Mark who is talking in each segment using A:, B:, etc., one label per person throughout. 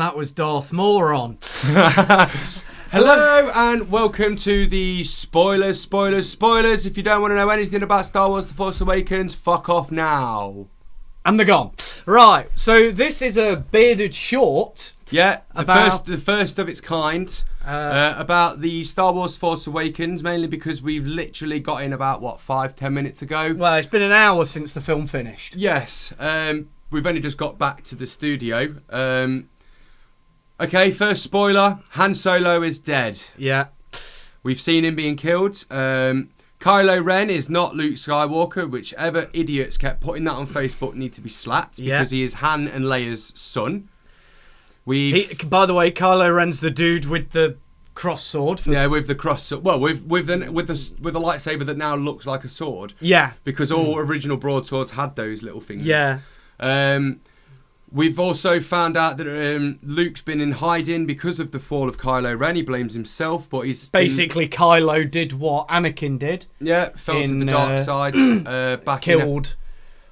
A: And that was Darth Moron.
B: Hello and welcome to the spoilers. If you don't want to know anything about Star Wars The Force Awakens, fuck off now.
A: And they're gone. Right, so this is a bearded short.
B: Yeah, the first of its kind about the Star Wars Force Awakens, mainly because we've literally got in about, 5-10 minutes ago?
A: Well, it's been an hour since the film finished.
B: Yes, we've only just got back to the studio. Okay, first spoiler, Han Solo is dead.
A: Yeah.
B: We've seen him being killed. Kylo Ren is not Luke Skywalker. Whichever idiots kept putting that on Facebook need to be slapped because he is Han and Leia's son.
A: By the way, Kylo Ren's the dude with the cross sword.
B: Yeah, with the cross sword. Well, with the lightsaber that now looks like a sword.
A: Yeah.
B: Because all original broadswords had those little things.
A: Yeah.
B: We've also found out that Luke's been in hiding because of the fall of Kylo Ren. He blames himself, but he's
A: basically Kylo did what Anakin did.
B: Yeah, fell to the dark side.
A: Killed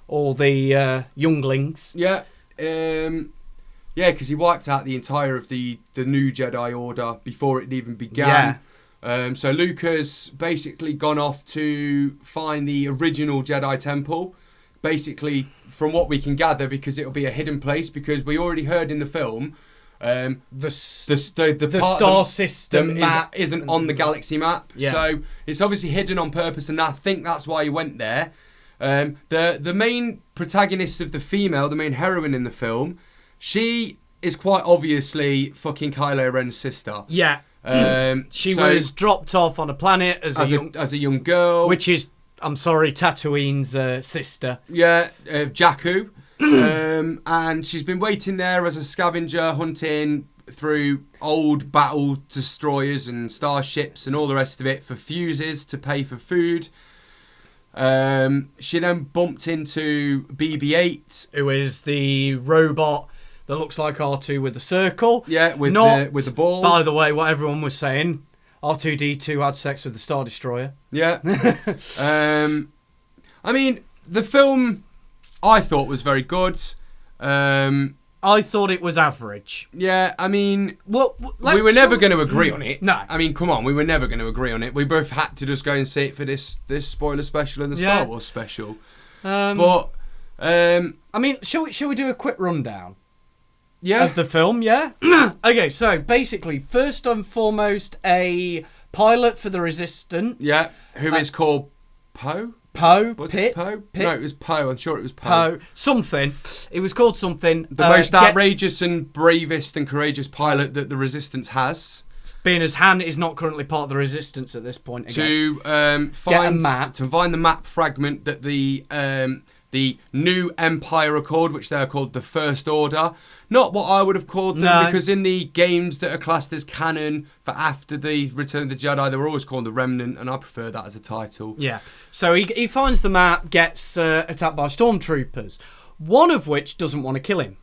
A: all the younglings.
B: Yeah, because he wiped out the entire of the new Jedi Order before it even began. Yeah. So Luke has basically gone off to find the original Jedi Temple. Basically, from what we can gather, because it'll be a hidden place, because we already heard in the film the star system map isn't on the galaxy map. Yeah. So it's obviously hidden on purpose, and I think that's why he went there. The main protagonist of the main heroine in the film, she is quite obviously fucking Kylo Ren's sister.
A: Yeah. She was dropped off on a planet as a young
B: girl,
A: which is, I'm sorry, Tatooine's sister.
B: Yeah, Jakku. And she's been waiting there as a scavenger, hunting through old battle destroyers and starships and all the rest of it for fuses to pay for food. She then bumped into BB-8.
A: Who is the robot that looks like R2 with a circle.
B: Yeah, with the ball.
A: By the way, what everyone was saying, R2-D2 had sex with the Star Destroyer.
B: Yeah. I mean, the film I thought was very good.
A: I thought it was average.
B: Yeah, I mean, we were never going to agree on it.
A: No.
B: I mean, come on, we were never going to agree on it. We both had to just go and see it for this spoiler special and the Star Wars special. I
A: mean, shall we do a quick rundown?
B: Yeah.
A: Of the film, yeah? Okay, so basically, first and foremost, a pilot for the Resistance.
B: Yeah, who is called Poe?
A: Was
B: it Poe? No, it was Poe. I'm sure it was Poe.
A: Something. It was called something.
B: The most outrageous and bravest and courageous pilot that the Resistance has.
A: Being as Han is not currently part of the Resistance at this point.
B: To find the map fragment that the new Empire Accord, which they're called the First Order. Not what I would have called them, because in the games that are classed as canon for after the Return of the Jedi, they were always called the Remnant, and I prefer that as a title.
A: Yeah. So he finds the map, gets attacked by stormtroopers, one of which doesn't want to kill him.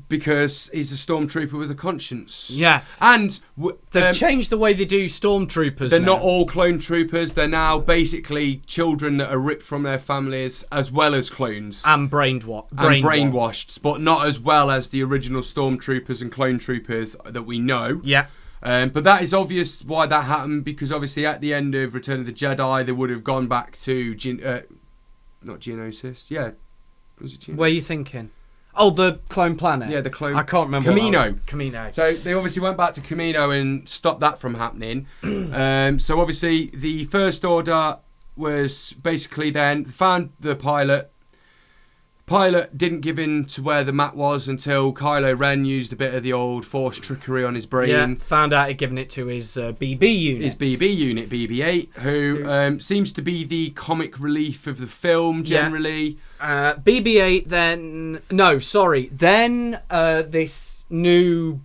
B: Because he's a stormtrooper with a conscience.
A: Yeah.
B: And
A: they've changed the way they do stormtroopers.
B: They're not all clone troopers. They're now basically children that are ripped from their families as well as clones.
A: And brainwashed.
B: But not as well as the original stormtroopers and clone troopers that we know.
A: Yeah.
B: But that is obvious why that happened, because obviously at the end of Return of the Jedi, they would have gone back to not Geonosis. Yeah. Was it Geonosis?
A: Where are you thinking? Oh, the clone planet.
B: Yeah, the clone.
A: I can't remember.
B: Camino. So they obviously went back to Camino and stopped that from happening. So obviously the First Order was basically then found the pilot. Pilot didn't give in to where the map was until Kylo Ren used a bit of the old Force trickery on his brain.
A: Yeah, found out he'd given it to his BB unit.
B: His BB unit, BB-8, who seems to be the comic relief of the film generally.
A: Yeah. BB-8 then... No, sorry. Then this new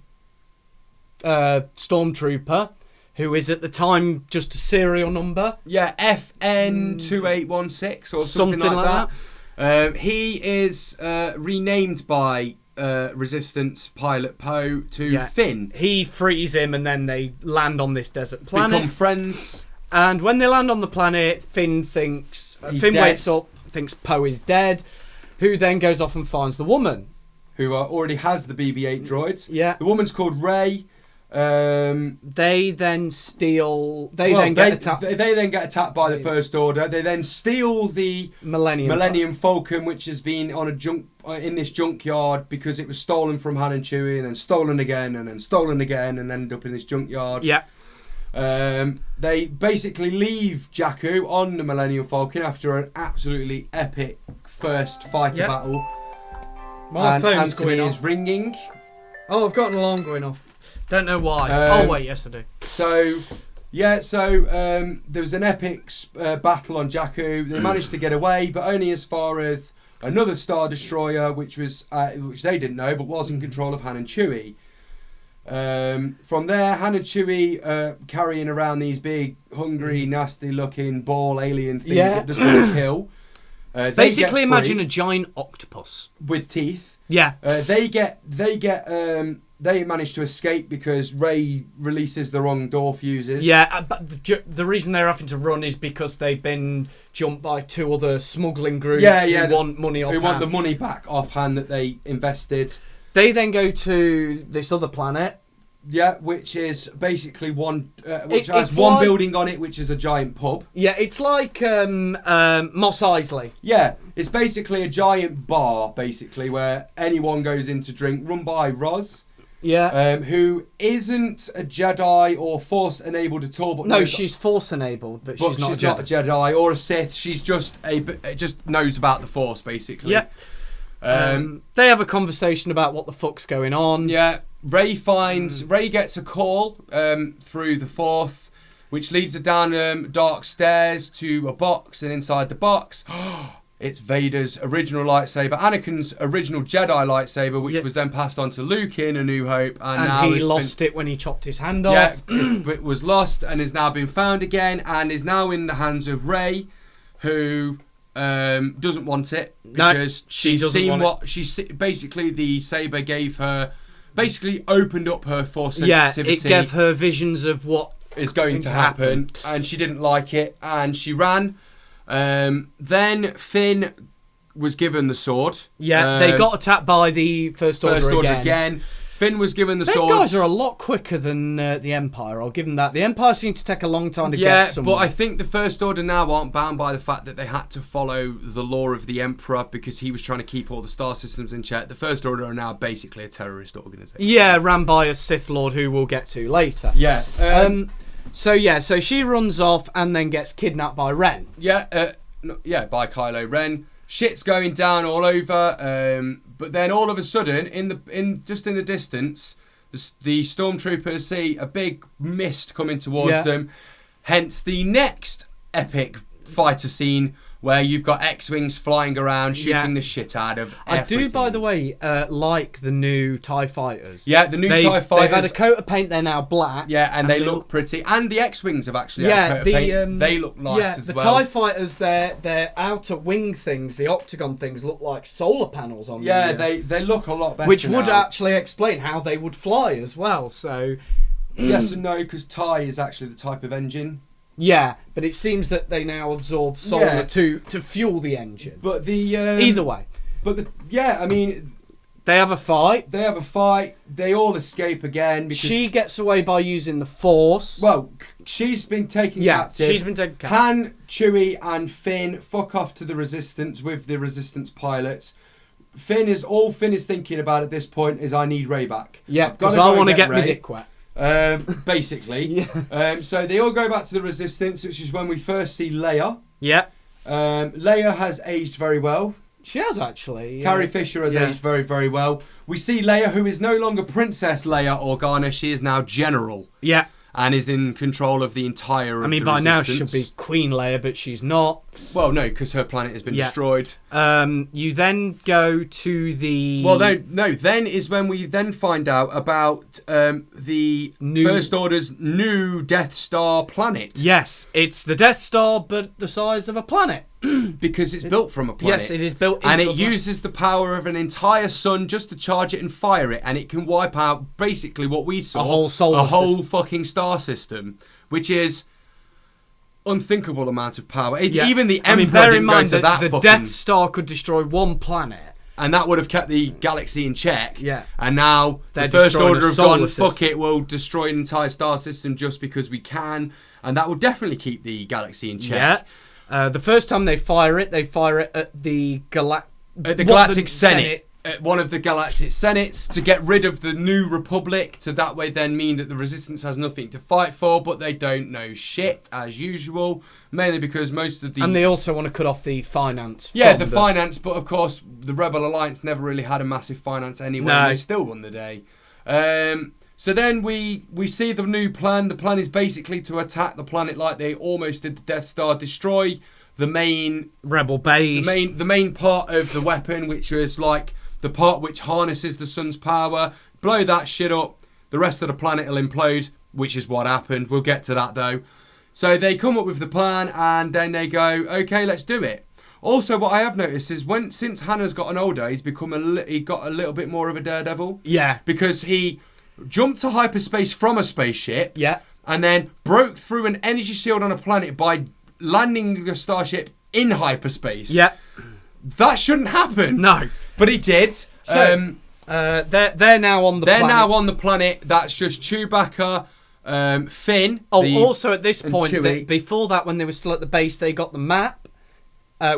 A: stormtrooper, who is at the time just a serial number.
B: Yeah, FN2816 or something like that. He is renamed by Resistance pilot Poe to Finn.
A: He frees him and then they land on this desert planet.
B: Become friends.
A: And when they land on the planet, Finn wakes up, thinks Poe is dead, who then goes off and finds the woman.
B: who already has the BB-8 droid.
A: Yeah.
B: The woman's called Rey.
A: They then steal. They then get attacked.
B: They then get attacked by the First Order. They then steal the Millennium Falcon, which has been on in this junkyard because it was stolen from Han and Chewie, and then stolen again, and then stolen again, and ended up in this junkyard.
A: Yeah.
B: They basically leave Jakku on the Millennium Falcon after an absolutely epic first fighter battle.
A: My phone's
B: Anthony
A: going off.
B: is ringing.
A: Oh, I've got an alarm going off. Don't know why. Oh wait, yes I do.
B: So there was an epic battle on Jakku. They managed to get away, but only as far as another Star Destroyer, which they didn't know, but was in control of Han and Chewie. From there, Han and Chewie carrying around these big, hungry, nasty-looking ball alien things that just want to kill.
A: Basically, imagine a giant octopus
B: with teeth.
A: Yeah.
B: They manage to escape because Rey releases the wrong door fuses.
A: Yeah, but the reason they're having to run is because they've been jumped by two other smuggling groups who want money off Han.
B: Who want the money back off Han that they invested.
A: They then go to this other planet.
B: Yeah, which is basically which has one building on it, which is a giant pub.
A: Yeah, it's like Mos Eisley.
B: Yeah, it's basically a giant bar, basically, where anyone goes in to drink, run by Roz.
A: Yeah.
B: Who isn't a Jedi or Force enabled at all. But
A: no, she's Force enabled, but she's not
B: a Jedi or a Sith. She's just just knows about the Force, basically.
A: Yeah. They have a conversation about what the fuck's going on.
B: Yeah. Rey gets a call through the Force, which leads her down dark stairs to a box, and inside the box, it's Vader's original lightsaber, Anakin's original Jedi lightsaber, which was then passed on to Luke in A New Hope, and now
A: he lost it when he chopped his hand off.
B: Yeah, it was lost and has now been found again, and is now in the hands of Rey, who doesn't want it because she's seen what basically the saber gave her. Basically opened up her Force sensitivity.
A: Yeah, it gave her visions of what
B: is going to happen, and she didn't like it, and she ran. Then Finn was given the sword.
A: Yeah, they got attacked by the First Order
B: again. Finn was given the sword.
A: Those guys are a lot quicker than the Empire, I'll give them that. The Empire seemed to take a long time to get somewhere.
B: Yeah, but I think the First Order now aren't bound by the fact that they had to follow the law of the Emperor because he was trying to keep all the star systems in check. The First Order are now basically a terrorist organisation.
A: Yeah, ran by a Sith Lord who we'll get to later.
B: Yeah.
A: So she runs off and then gets kidnapped by Ren.
B: Yeah, by Kylo Ren. Shit's going down all over, but then all of a sudden, in the distance, the stormtroopers see a big mist coming towards them. Hence the next epic fighter scene where you've got X-wings flying around, shooting the shit out of everything.
A: I do, by the way, like the new TIE fighters.
B: Yeah, the new TIE fighters.
A: They've had a coat of paint, they're now black.
B: Yeah, and they look pretty. And the X-wings have actually had a coat of paint. They look nice as well.
A: The TIE fighters, their outer wing things, the octagon things, look like solar panels on them.
B: Yeah, they look a lot better
A: which would
B: now.
A: actually explain how they would fly as well, so...
B: Yes and no, because TIE is actually the type of engine.
A: Yeah, but it seems that they now absorb solar to fuel the engine.
B: But the
A: either way,
B: I mean,
A: they have a fight.
B: They all escape again because
A: she gets away by using the Force.
B: Well, she's been taken captive.
A: She's been taken captive.
B: Han, Chewie, and Finn fuck off to the Resistance with the Resistance pilots. Finn is thinking about at this point is I need Rey back.
A: Yeah, because I want to get my dick wet.
B: Basically. So they all go back to the Resistance, which is when we first see Leia.
A: Yeah.
B: Leia has aged very well.
A: She has actually.
B: Carrie Fisher has aged very, very well. We see Leia, who is no longer Princess Leia Organa. She is now General.
A: Yeah.
B: And is in control of the entire.
A: I mean, by now she'll be Queen Leia, but she's not.
B: Well, no, because her planet has been destroyed.
A: You then go to the.
B: Well, no. Then is when we then find out about the First Order's new Death Star planet.
A: Yes, it's the Death Star, but the size of a planet.
B: Because it's built from a planet.
A: Yes, it is built into
B: and it uses the power of an entire sun just to charge it and fire it, and it can wipe out basically what we saw.
A: A whole
B: fucking star system, which is unthinkable amount of power.
A: Yeah.
B: Even the Emperor
A: I mean, bear in
B: didn't
A: mind
B: go to that
A: the
B: fucking...
A: Death Star could destroy one planet,
B: And that would have kept the galaxy in check.
A: Yeah.
B: And now
A: They're
B: the First
A: destroying
B: Order
A: a
B: have
A: solar
B: gone,
A: system.
B: fuck it, we'll destroy an entire star system just because we can. And that will definitely keep the galaxy in check.
A: Yeah. The first time they fire it at the
B: Galactic Senate. At one of the Galactic Senates to get rid of the New Republic, to that way then mean that the Resistance has nothing to fight for, but they don't know shit, as usual. Mainly because most of the...
A: And they also want to cut off the finance.
B: Yeah, the finance, but of course the Rebel Alliance never really had a massive finance anyway,
A: No.
B: and they still won the day. So then we see the new plan. The plan is basically to attack the planet like they almost did the Death Star, destroy the main...
A: Rebel base.
B: The main part of the weapon, which was like the part which harnesses the sun's power, blow that shit up, the rest of the planet will implode, which is what happened. We'll get to that though. So they come up with the plan and then they go, okay, let's do it. Also, what I have noticed is since Hannah's gotten older, he got a little bit more of a daredevil.
A: Yeah.
B: Because he jumped to hyperspace from a spaceship.
A: Yeah.
B: And then broke through an energy shield on a planet by landing the starship in hyperspace.
A: Yeah.
B: That shouldn't happen.
A: No.
B: But he did.
A: So, they're now on the planet.
B: They're now on the planet. That's just Chewbacca, Finn.
A: Also at this point,
B: Chewie.
A: before that, when they were still at the base, they got the map.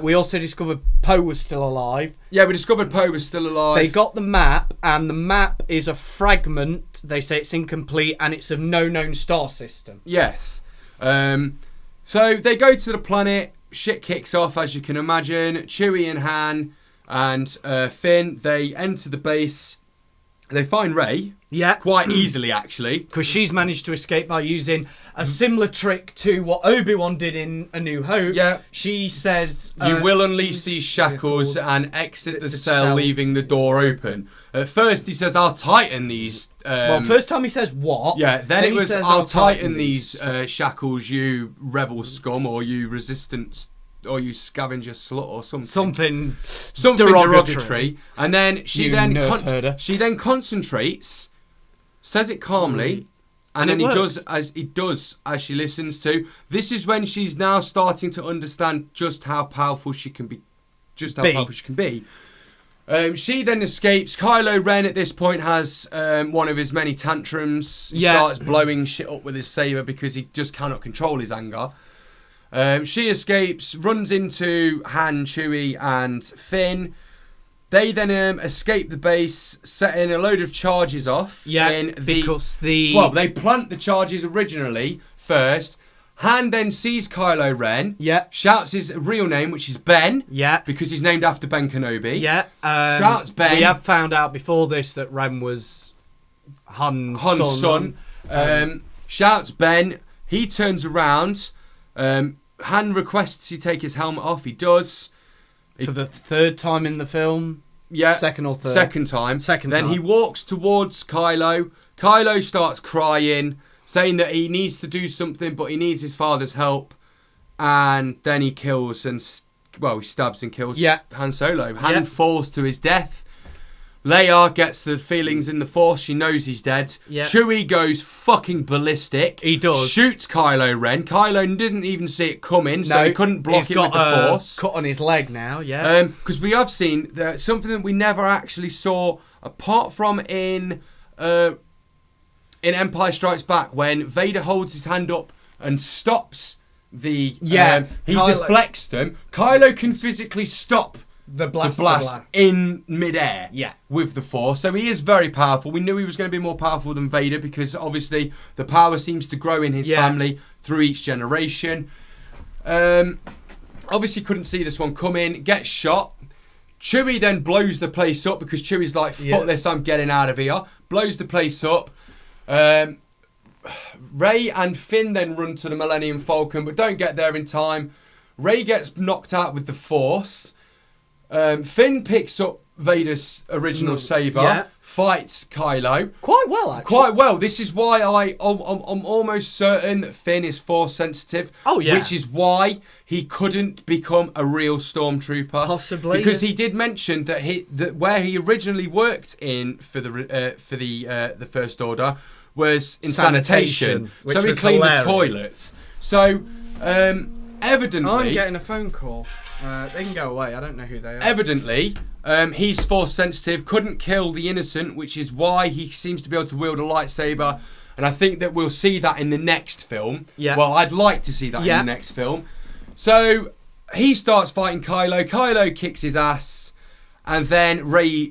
A: We also discovered Poe was still alive.
B: Yeah, we discovered Poe was still alive.
A: They got the map, and the map is a fragment. They say it's incomplete, and it's of no known star system.
B: Yes. So they go to the planet. Shit kicks off, as you can imagine. Chewie and Han and Finn, they enter the base. They find Rey.
A: Yeah.
B: Quite easily, actually.
A: Because she's managed to escape by using a similar trick to what Obi-Wan did in A New Hope.
B: Yeah.
A: She says...
B: You will unleash these shackles and exit the cell, leaving the door open. At first, he says, I'll tighten these...
A: well, first time he says, what?
B: Yeah, then it
A: he
B: was,
A: says,
B: I'll tighten these shackles, you rebel scum, or you resistance... or you scavenger slut or something derogatory. And then she then concentrates, says it calmly, and then he does as she listens to. This is when she's now starting to understand just how powerful she can be. She then escapes. Kylo Ren at this point has one of his many tantrums. He starts blowing shit up with his saber because he just cannot control his anger. She escapes, runs into Han, Chewie, and Finn. They then escape the base, setting a load of charges off.
A: Yeah,
B: Well, they plant the charges originally first. Han then sees Kylo Ren.
A: Yeah.
B: Shouts his real name, which is Ben.
A: Yeah.
B: Because he's named after Ben Kenobi.
A: Yeah.
B: Shouts Ben.
A: We have found out before this that Ren was Han's son.
B: Shouts Ben. He turns around. Han requests he take his helmet off. He does.
A: For the third time in the film.
B: Yeah.
A: Second or third.
B: Second time.
A: Then
B: he walks towards Kylo. Kylo starts crying, saying that he needs to do something, but he needs his father's help. And then he kills he stabs and kills Han Solo. Han falls to his death. Leia gets the feelings in the Force. She knows he's dead.
A: Yeah.
B: Chewie goes fucking ballistic.
A: He does.
B: Shoots Kylo Ren. Kylo didn't even see it coming, so he couldn't block it with the Force.
A: Cut on his leg now, yeah.
B: Because we have seen something that we never actually saw, apart from in Empire Strikes Back, when Vader holds his hand up and stops he deflects them. Kylo can physically stop the blast in midair with the Force. So he is very powerful. We knew he was going to be more powerful than Vader because obviously the power seems to grow in his family through each generation. Obviously couldn't see this one coming. Gets shot. Chewie then blows the place up because Chewie's like, fuck this, I'm getting out of here. Blows the place up. Rey and Finn then run to the Millennium Falcon but don't get there in time. Rey gets knocked out with the Force. Finn picks up Vader's original saber, fights Kylo.
A: Quite well, actually.
B: Quite well. This is why I'm almost certain that Finn is Force sensitive.
A: Oh, yeah.
B: Which is why he couldn't become a real stormtrooper.
A: Possibly.
B: Because he did mention that where he originally worked in for the First Order was in sanitation. So he cleaned the toilets. So evidently...
A: I'm getting a phone call. They can go away. I don't know who they are.
B: Evidently, He's force sensitive, couldn't kill the innocent, which is why he seems to be able to wield a lightsaber. And I think that we'll see that in the next film.
A: Yeah.
B: Well, I'd like to see that in the next film. So he starts fighting Kylo. Kylo kicks his ass. And then Rey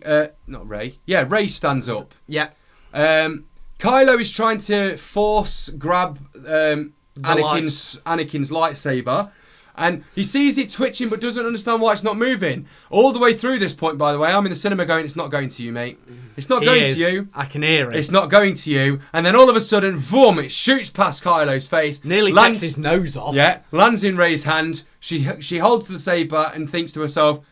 B: stands up.
A: Yeah.
B: Kylo is trying to force grab Anakin's lightsaber. And he sees it twitching but doesn't understand why it's not moving. All the way through this point, by the way, I'm in the cinema going, it's not going to you, mate. It's not going to you.
A: I can hear it.
B: It's not going to you. And then all of a sudden, boom, it shoots past Kylo's face.
A: Nearly takes his nose off.
B: Yeah, lands in Rey's hand. She holds the saber and thinks to herself,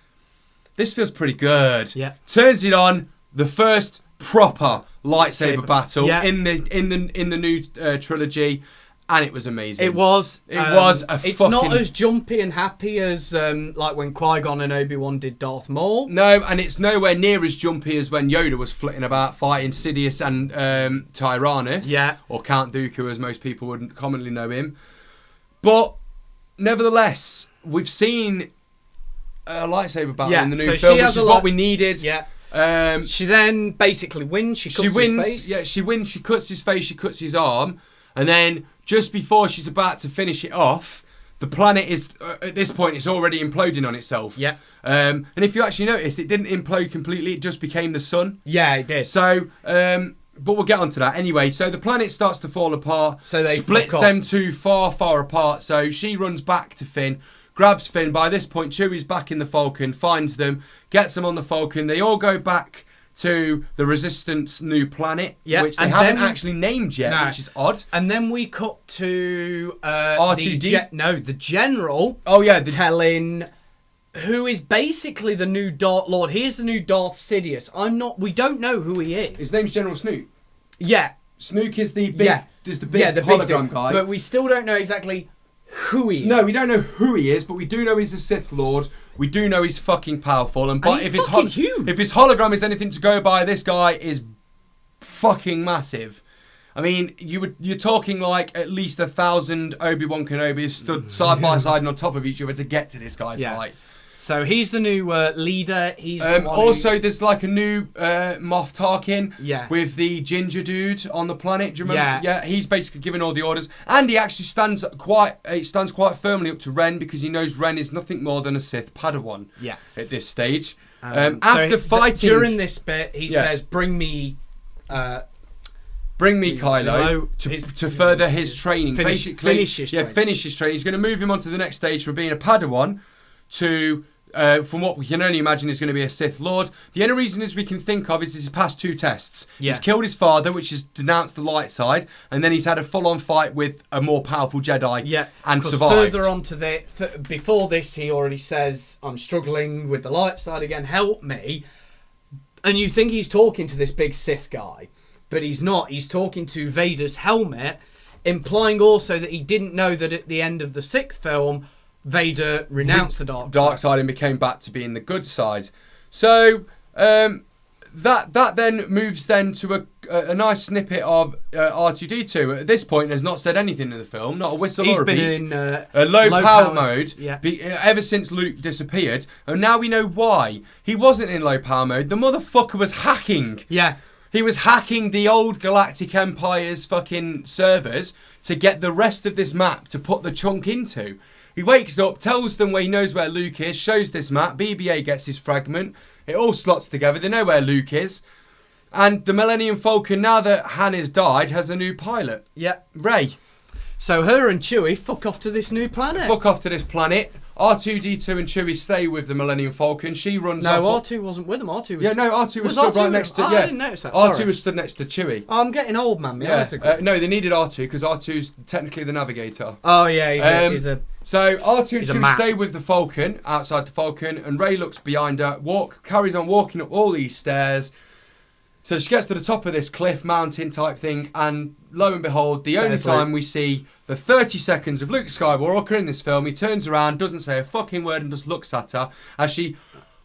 B: this feels pretty good.
A: Yeah.
B: Turns it on, the first proper lightsaber battle in the new trilogy. And it was amazing.
A: It was.
B: It's
A: not as jumpy and happy as like when Qui-Gon and Obi-Wan did Darth Maul.
B: No, and it's nowhere near as jumpy as when Yoda was flitting about fighting Sidious and Tyrannus.
A: Yeah.
B: Or Count Dooku, as most people would commonly know him. But nevertheless, we've seen a lightsaber battle in the new film, which is what we needed.
A: Yeah. She then basically wins. She cuts his face.
B: Yeah, she wins. She cuts his face. She cuts his arm. And then, just before she's about to finish it off, the planet is, at this point, it's already imploding on itself.
A: Yeah.
B: And if you actually noticed, it didn't implode completely, it just became the sun.
A: Yeah, it did.
B: So, but we'll get onto that. Anyway, so the planet starts to fall apart.
A: So they
B: splits them two far, far apart. So she runs back to Finn, grabs Finn. By this point, Chewie's back in the Falcon, finds them, gets them on the Falcon. They all go back to the Resistance new planet, which they haven't actually named yet, which is odd.
A: And then we cut to
B: R2D.
A: the general.
B: Oh yeah,
A: telling who is basically the new Darth Lord. He is the new Darth Sidious. We don't know who he is.
B: His name's General Snoke.
A: Yeah,
B: Snoke is the big, the hologram guy.
A: But we still don't know exactly who he is.
B: No, we don't know who he is, but we do know he's a Sith Lord. We do know he's fucking powerful, and
A: if his
B: hologram is anything to go by, this guy is fucking massive. I mean, you're talking like at least 1,000 Obi-Wan Kenobis stood side by side and on top of each other to get to this guy's height.
A: So he's the new leader. He's
B: also there's like a new Moff Tarkin with the ginger dude on the planet. Do you remember? Yeah, he's basically giving all the orders, and he actually stands quite firmly up to Ren because he knows Ren is nothing more than a Sith Padawan.
A: Yeah.
B: At this stage, after fighting
A: during this bit, he says, "Bring me Kylo
B: to further his training. Finish his training. He's going to move him on to the next stage from being a Padawan to, from what we can only imagine, is going to be a Sith Lord. The only reason we can think of is he's passed two tests. He's killed his father, which has denounced the light side, and then he's had a full-on fight with a more powerful Jedi and survived.
A: Further on to before this, he already says, "I'm struggling with the light side again. Help me." And you think he's talking to this big Sith guy, but he's not. He's talking to Vader's helmet, implying also that he didn't know that at the end of the 6th film, Vader renounced the dark side
B: and became back to being the good side. So that then moves then to a nice snippet of R2D2. At this point, has not said anything in the film, not a whistle or a beep.
A: He's been in
B: a low power mode ever since Luke disappeared, and now we know why. He wasn't in low power mode. The motherfucker was hacking.
A: Yeah.
B: He was hacking the old Galactic Empire's fucking servers to get the rest of this map to put the chunk into. He wakes up, tells them where he knows where Luke is, shows this map. BB-8 gets his fragment. It all slots together. They know where Luke is. And the Millennium Falcon, now that Han has died, has a new pilot.
A: Yeah.
B: Rey.
A: So her and Chewie fuck off to this new planet.
B: R2D2 and Chewie stay with the Millennium Falcon. She runs off.
A: No, R2 wasn't with them. R2 was...
B: Yeah, no, R2 was stood right next to...
A: I didn't notice that, sorry.
B: R2 was stood next to Chewie.
A: Oh, I'm getting old, man.
B: No, they needed R2 because R2's technically the navigator.
A: Oh, yeah, he's a...
B: So R2 and Chewie stay with the Falcon, outside the Falcon, and Rey looks behind her, carries on walking up all these stairs. So she gets to the top of this cliff mountain type thing, and lo and behold, the only time we see the 30 seconds of Luke Skywalker in this film, he turns around, doesn't say a fucking word, and just looks at her as she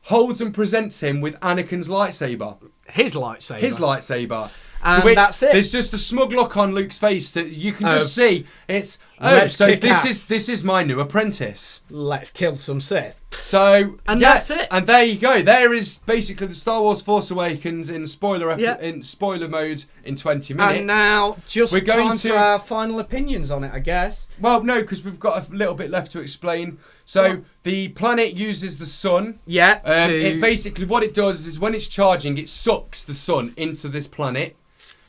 B: holds and presents him with Anakin's lightsaber.
A: His lightsaber.
B: And
A: to which that's it.
B: There's just a smug look on Luke's face that you can just see. It's
A: Let's kick
B: this
A: ass.
B: is my new apprentice.
A: Let's kill some Sith.
B: So
A: that's it.
B: And there you go. There is basically the Star Wars Force Awakens in spoiler mode in 20 minutes.
A: And now we're
B: going
A: time
B: to
A: for our final opinions on it, I guess.
B: Well, no, because we've got a little bit left to explain. So the planet uses the sun.
A: Yeah.
B: It basically what it does is when it's charging, it sucks the sun into this planet,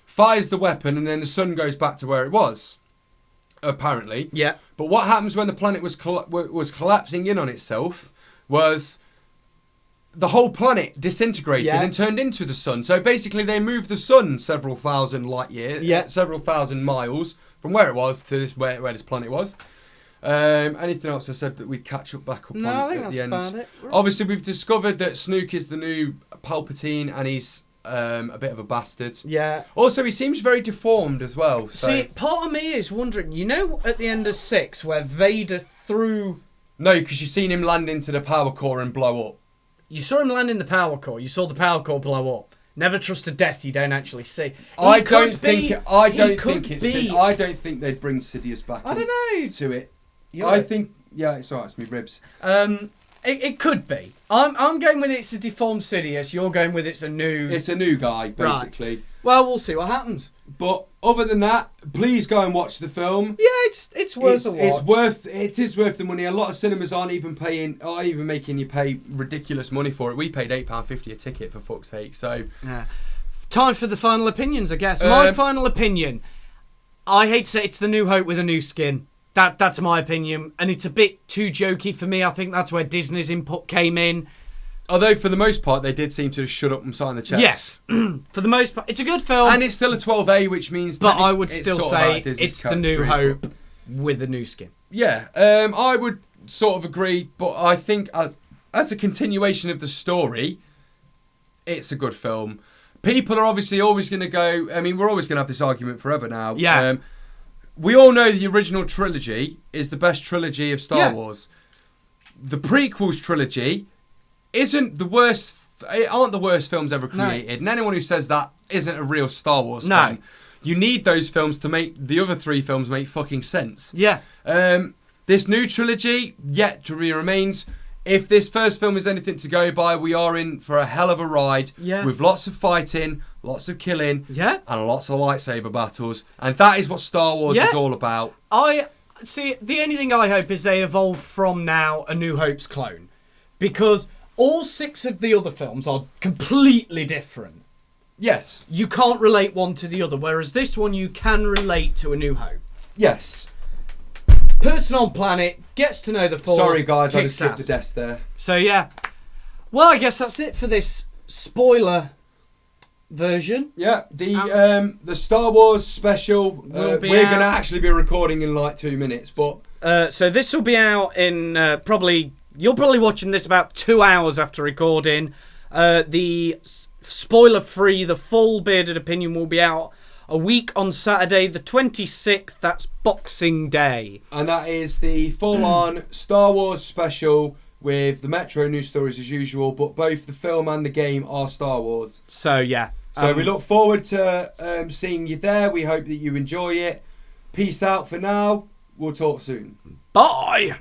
B: fires the weapon, and then the sun goes back to where it was. Apparently.
A: Yeah.
B: But what happens when the planet was collapsing in on itself was the whole planet disintegrated and turned into the sun. So basically they moved the sun several thousand light years, several thousand miles from where it was to where this planet was. Anything else I said that we'd catch up back up on at the end? About it. Obviously we've discovered that Snoke is the new Palpatine and he's a bit of a bastard.
A: Yeah.
B: Also, he seems very deformed as well. So.
A: See, part of me is wondering, at the end of 6, where Vader threw...
B: No, because you've seen him land into the power core and blow up.
A: You saw him land in the power core. You saw the power core blow up. Never trust a death you don't actually see.
B: I don't think they'd bring Sidious back.
A: I don't know.
B: To it. I think. Yeah, it's alright. It's me ribs.
A: It could be. I'm going with it's a deformed Sidious. You're going with it's a new...
B: It's a new guy, basically.
A: Right. Well, we'll see what happens.
B: But other than that, please go and watch the film.
A: Yeah, it's worth a watch.
B: It is worth the money. A lot of cinemas aren't even making you pay ridiculous money for it. We paid £8.50 a ticket, for fuck's sake. So
A: yeah. Time for the final opinions, I guess. My final opinion. I hate to say it's the New Hope with a new skin. That's my opinion, and it's a bit too jokey for me. I think that's where Disney's input came in.
B: Although, for the most part, they did seem to shut up and sign the checks.
A: Yes, for the most part. It's a good film.
B: And it's still a 12A, which means...
A: But I would still say it's the New Hope with a new skin.
B: Yeah, I would sort of agree, but I think as a continuation of the story, it's a good film. People are obviously always going to go... I mean, we're always going to have this argument forever now.
A: Yeah.
B: We all know the original trilogy is the best trilogy of Star Wars. The prequels trilogy isn't the worst. It aren't the worst films ever created, and anyone who says that isn't a real Star Wars fan. You need those films to make the other three films make fucking sense.
A: Yeah.
B: This new trilogy yet to remains. If this first film is anything to go by, we are in for a hell of a ride with lots of fighting, lots of killing, and lots of lightsaber battles. And that is what Star Wars is all about.
A: The only thing I hope is they evolve from now a New Hope's clone. Because all 6 of the other films are completely different.
B: Yes.
A: You can't relate one to the other, whereas this one you can relate to a New Hope.
B: Yes.
A: Person on planet, gets to know the Force.
B: Sorry guys, I just hit the desk there.
A: So yeah. Well, I guess that's it for this spoiler version.
B: Yeah, the Star Wars special, we're going to actually be recording in like 2 minutes. But
A: so this will be out in you're probably watching this about 2 hours after recording. The spoiler-free, the full bearded opinion will be out a week on Saturday the 26th. That's Boxing Day.
B: And that is the full-on Star Wars special with the Metro news stories as usual, but both the film and the game are Star Wars.
A: So, yeah.
B: So we look forward to seeing you there. We hope that you enjoy it. Peace out for now. We'll talk soon.
A: Bye!